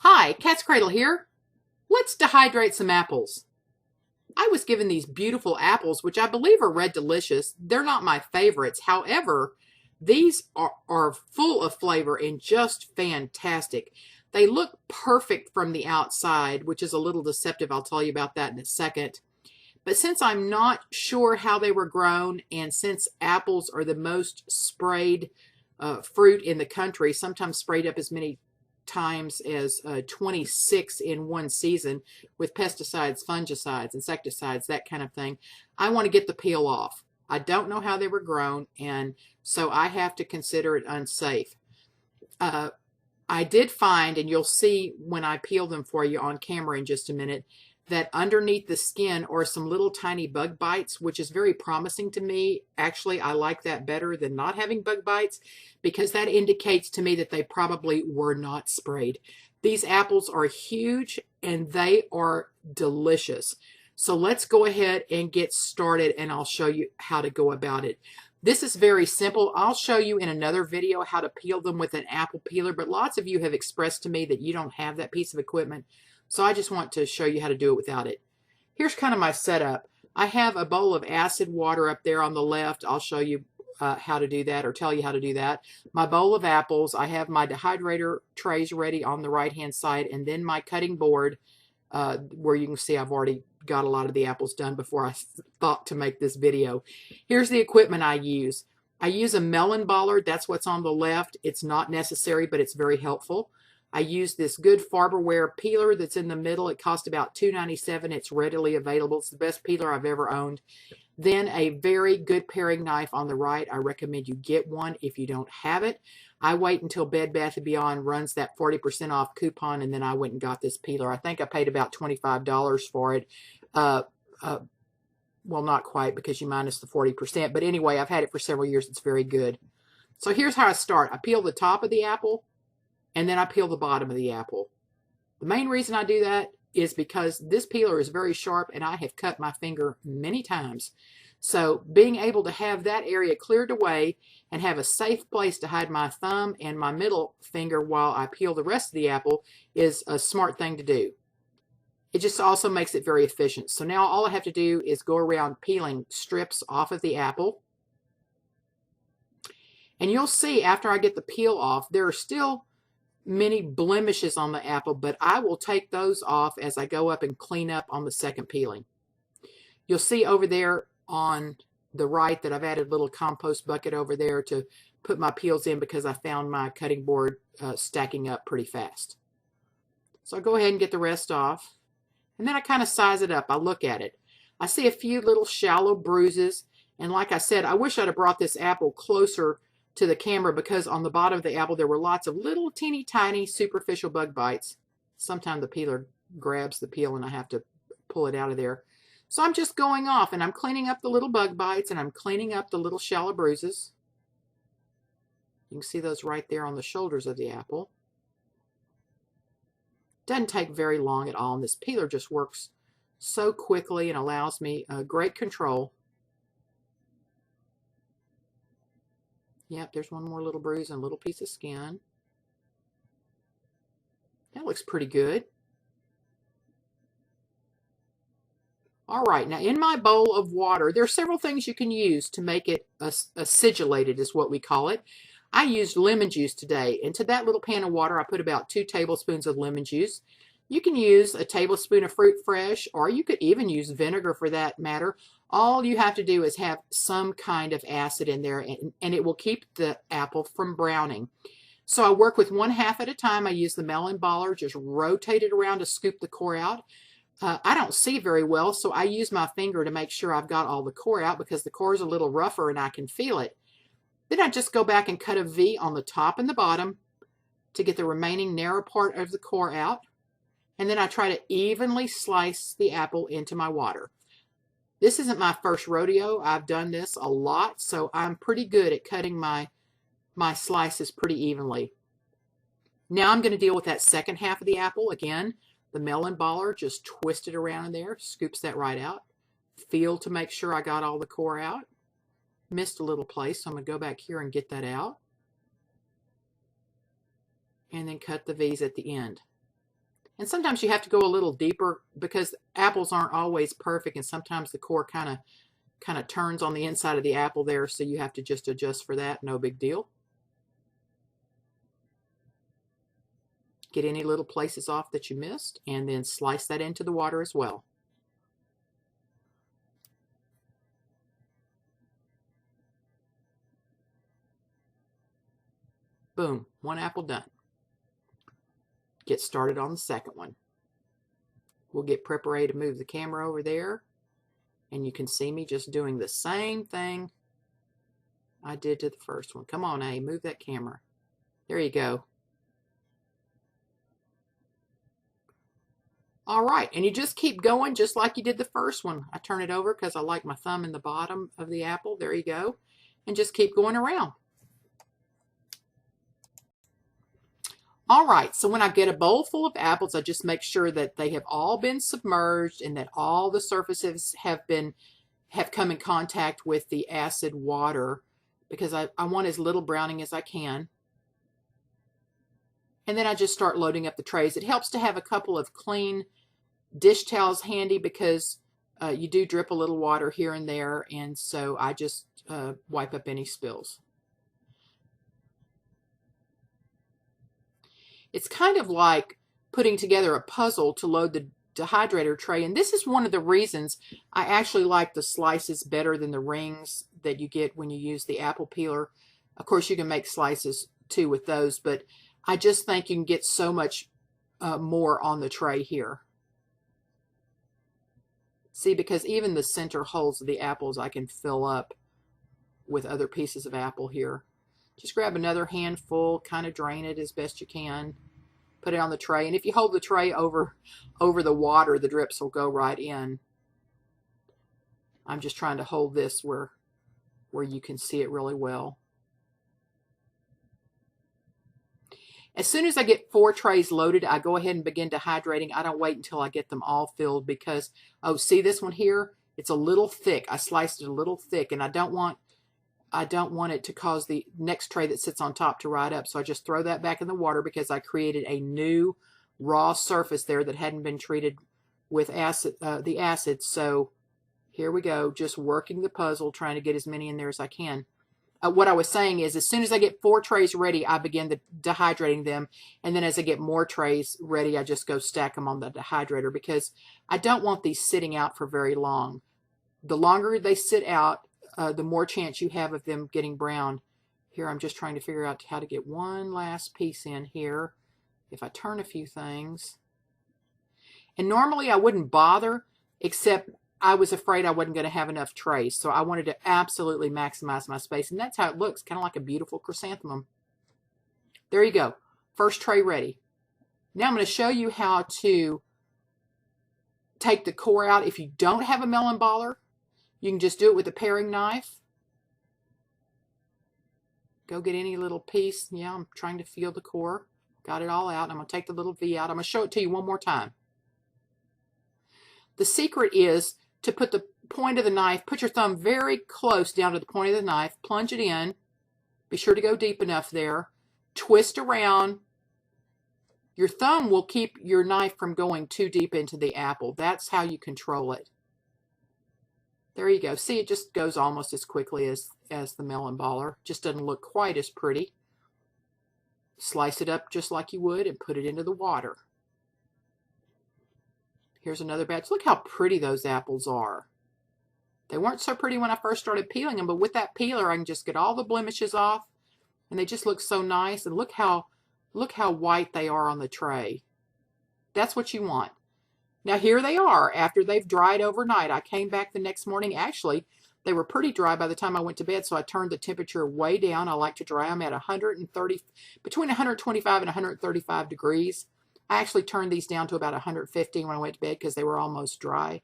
Hi, Katzcradul here. Let's dehydrate some apples. I was given these beautiful apples, which I believe are red delicious. They're not my favorites. However, these are full of flavor and just fantastic. They look perfect from the outside, which is a little deceptive. I'll tell you about that in a second. But since I'm not sure how they were grown, and since apples are the most sprayed fruit in the country, sometimes sprayed up as many times as 26 in one season with pesticides, fungicides, insecticides, that kind of thing, I want to get the peel off. I don't know how they were grown, and so I have to consider it unsafe. I did find, and you'll see when I peel them for you on camera in just a minute, that underneath the skin are some little tiny bug bites, which is very promising to me. Actually, I like that better than not having bug bites because that indicates to me that they probably were not sprayed. These apples are huge and they are delicious. So let's go ahead and get started, and I'll show you how to go about it. This is very simple. I'll show you in another video how to peel them with an apple peeler, but lots of you have expressed to me that you don't have that piece of equipment. So I just want to show you how to do it without it. Here's kind of my setup. I have a bowl of acid water up there on the left. I'll show you how to do that, or tell you how to do that. My bowl of apples. I have my dehydrator trays ready on the right hand side, and then my cutting board where you can see I've already got a lot of the apples done before I thought to make this video. Here's the equipment I use. I use a melon baller. That's what's on the left. It's not necessary, but it's very helpful. I use this good Farberware peeler that's in the middle. It cost about $2.97. It's readily available. It's the best peeler I've ever owned. Then a very good paring knife on the right. I recommend you get one if you don't have it. I wait until Bed Bath & Beyond runs that 40% off coupon, and then I went and got this peeler. I think I paid about $25 for it. Well, not quite, because you minus the 40%. But anyway, I've had it for several years. It's very good. So here's how I start. I peel the top of the apple, and then I peel the bottom of the apple. The main reason I do that is because this peeler is very sharp, and I have cut my finger many times. So being able to have that area cleared away and have a safe place to hide my thumb and my middle finger while I peel the rest of the apple is a smart thing to do. It just also makes it very efficient. So now all I have to do is go around peeling strips off of the apple. And you'll see after I get the peel off, there are still many blemishes on the apple, but I will take those off as I go up and clean up on the second peeling. You'll see over there on the right that I've added a little compost bucket over there to put my peels in because I found my cutting board stacking up pretty fast. So I'll go ahead and get the rest off. And then I kind of size it up. I look at it. I see a few little shallow bruises. And like I said, I wish I'd have brought this apple closer to the camera, because on the bottom of the apple there were lots of little teeny tiny superficial bug bites. Sometimes the peeler grabs the peel and I have to pull it out of there. So I'm just going off and I'm cleaning up the little bug bites, and I'm cleaning up the little shallow bruises. You can see those right there on the shoulders of the apple. Doesn't take very long at all, and this peeler just works so quickly and allows me great control. Yep, there's one more little bruise and a little piece of skin. That looks pretty good. All right, now in my bowl of water, there are several things you can use to make it acidulated, is what we call it. I used lemon juice today, and to that little pan of water, I put about 2 tablespoons of lemon juice. You can use a tablespoon of fruit fresh, or you could even use vinegar for that matter. All you have to do is have some kind of acid in there, and it will keep the apple from browning. So I work with 1/2 at a time. I use the melon baller, just rotate it around to scoop the core out. I don't see very well, so I use my finger to make sure I've got all the core out, because the core is a little rougher and I can feel it. Then I just go back and cut a V on the top and the bottom to get the remaining narrow part of the core out. And then I try to evenly slice the apple into my water. This isn't my first rodeo. I've done this a lot, so I'm pretty good at cutting my slices pretty evenly. Now I'm going to deal with that second half of the apple. Again, the melon baller, just twist it around in there, scoops that right out. Feel to make sure I got all the core out. Missed a little place, so I'm going to go back here and get that out. And then cut the V's at the end. And sometimes you have to go a little deeper because apples aren't always perfect, and sometimes the core kind of turns on the inside of the apple there, so you have to just adjust for that. No big deal. Get any little places off that you missed, and then slice that into the water as well. Boom, one apple done. Get started on the second one. We'll get prepared to move the camera over there, and you can see me just doing the same thing I did to the first one. Come on, A, move that camera. There you go. All right, and you just keep going just like you did the first one. I turn it over because I like my thumb in the bottom of the apple. There you go. And just keep going around. All right, so when I get a bowl full of apples, I just make sure that they have all been submerged and that all the surfaces have come in contact with the acid water, because I want as little browning as I can. And then I just start loading up the trays. It helps to have a couple of clean dish towels handy because you do drip a little water here and there, and so I just wipe up any spills. It's kind of like putting together a puzzle to load the dehydrator tray, and this is one of the reasons I actually like the slices better than the rings that you get when you use the apple peeler. Of course, you can make slices too with those, but I just think you can get so much more on the tray here. See, because even the center holes of the apples I can fill up with other pieces of apple here. Just grab another handful, kind of drain it as best you can, put it on the tray, and if you hold the tray over the water, the drips will go right in. I'm just trying to hold this where you can see it really well. As soon as I get 4 trays loaded, I go ahead and begin dehydrating. I don't wait until I get them all filled because, oh, see this one here? It's a little thick. I sliced it a little thick, and I don't want it to cause the next tray that sits on top to ride up. So I just throw that back in the water because I created a new raw surface there that hadn't been treated with the acid. So here we go, just working the puzzle, trying to get as many in there as I can. What I was saying is, as soon as I get 4 trays ready, I begin dehydrating them. And then as I get more trays ready, I just go stack them on the dehydrator because I don't want these sitting out for very long. The longer they sit out, the more chance you have of them getting brown. Here, I'm just trying to figure out how to get one last piece in here. If I turn a few things. And normally I wouldn't bother, except I was afraid I wasn't going to have enough trays. So I wanted to absolutely maximize my space. And that's how it looks, kind of like a beautiful chrysanthemum. There you go. First tray ready. Now I'm going to show you how to take the core out. If you don't have a melon baller, you can just do it with a paring knife. Go get any little piece. Yeah, I'm trying to feel the core. Got it all out. I'm going to take the little V out. I'm going to show it to you one more time. The secret is to put the point of the knife, put your thumb very close down to the point of the knife, plunge it in. Be sure to go deep enough there. Twist around. Your thumb will keep your knife from going too deep into the apple. That's how you control it. There you go. See, it just goes almost as quickly as the melon baller. Just doesn't look quite as pretty. Slice it up just like you would and put it into the water. Here's another batch. Look how pretty those apples are. They weren't so pretty when I first started peeling them, but with that peeler I can just get all the blemishes off, and they just look so nice. And look how white they are on the tray. That's what you want. Now here they are after they've dried overnight. I came back the next morning. Actually, they were pretty dry by the time I went to bed, so I turned the temperature way down. I like to dry them at 130, between 125 and 135 degrees. I actually turned these down to about 150 when I went to bed because they were almost dry.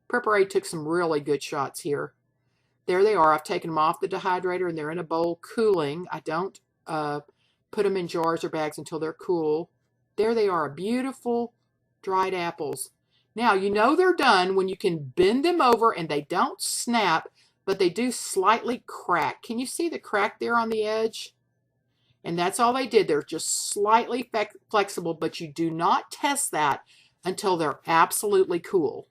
Prepared took some really good shots here. There they are. I've taken them off the dehydrator and they're in a bowl cooling. I don't put them in jars or bags until they're cool. There they are, beautiful dried apples. Now, you know they're done when you can bend them over and they don't snap, but they do slightly crack. Can you see the crack there on the edge? And that's all they did. They're just slightly flexible, but you do not test that until they're absolutely cool.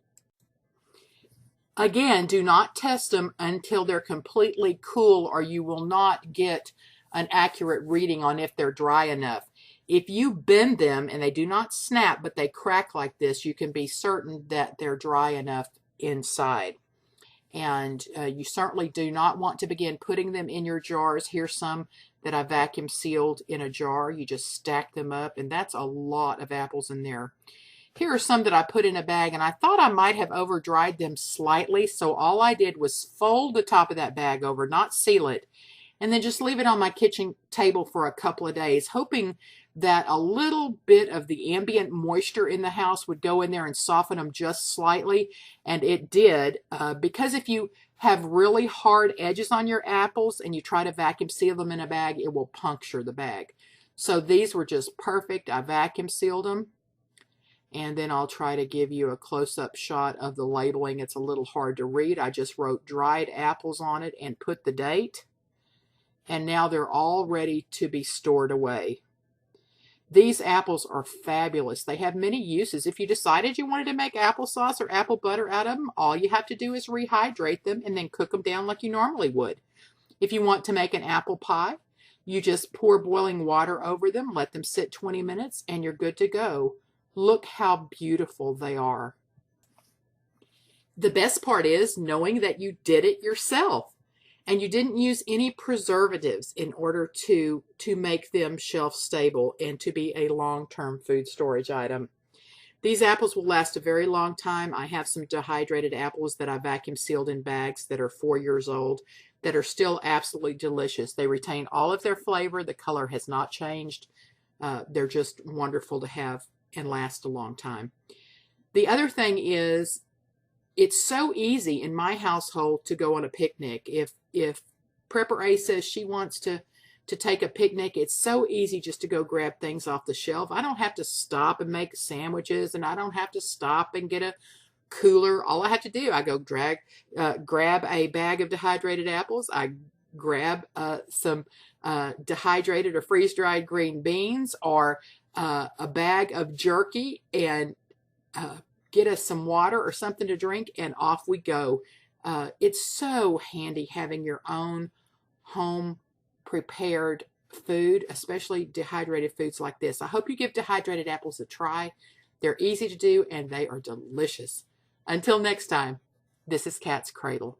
Again, do not test them until they're completely cool, or you will not get an accurate reading on if they're dry enough. If you bend them and they do not snap, but they crack like this, you can be certain that they're dry enough inside. And you certainly do not want to begin putting them in your jars. Here's some that I vacuum sealed in a jar. You just stack them up, and that's a lot of apples in there. Here are some that I put in a bag, and I thought I might have over dried them slightly, so all I did was fold the top of that bag over, not seal it, and then just leave it on my kitchen table for a couple of days, hoping that a little bit of the ambient moisture in the house would go in there and soften them just slightly, and it did, because if you have really hard edges on your apples and you try to vacuum seal them in a bag, it will puncture the bag. So these were just perfect. I vacuum sealed them. And then I'll try to give you a close-up shot of the labeling. It's a little hard to read. I just wrote dried apples on it and put the date. And now they're all ready to be stored away. These apples are fabulous. They have many uses. If you decided you wanted to make applesauce or apple butter out of them, all you have to do is rehydrate them and then cook them down like you normally would. If you want to make an apple pie, you just pour boiling water over them, let them sit 20 minutes, and you're good to go. Look how beautiful they are. The best part is knowing that you did it yourself and you didn't use any preservatives in order to make them shelf stable and to be a long-term food storage item. These apples will last a very long time. I have some dehydrated apples that I vacuum sealed in bags that are 4 years old that are still absolutely delicious. They retain all of their flavor. The color has not changed. They're just wonderful to have and last a long time. The other thing is, it's so easy in my household to go on a picnic. If Prepper A says she wants to take a picnic, it's so easy just to go grab things off the shelf. I don't have to stop and make sandwiches, and I don't have to stop and get a cooler. All I have to do, I go grab a bag of dehydrated apples. I grab some dehydrated or freeze-dried green beans, or a bag of jerky, and get us some water or something to drink, and off we go. It's so handy having your own home prepared food, especially dehydrated foods like this. I hope you give dehydrated apples a try. They're easy to do and they are delicious. Until next time, this is Katzcradul.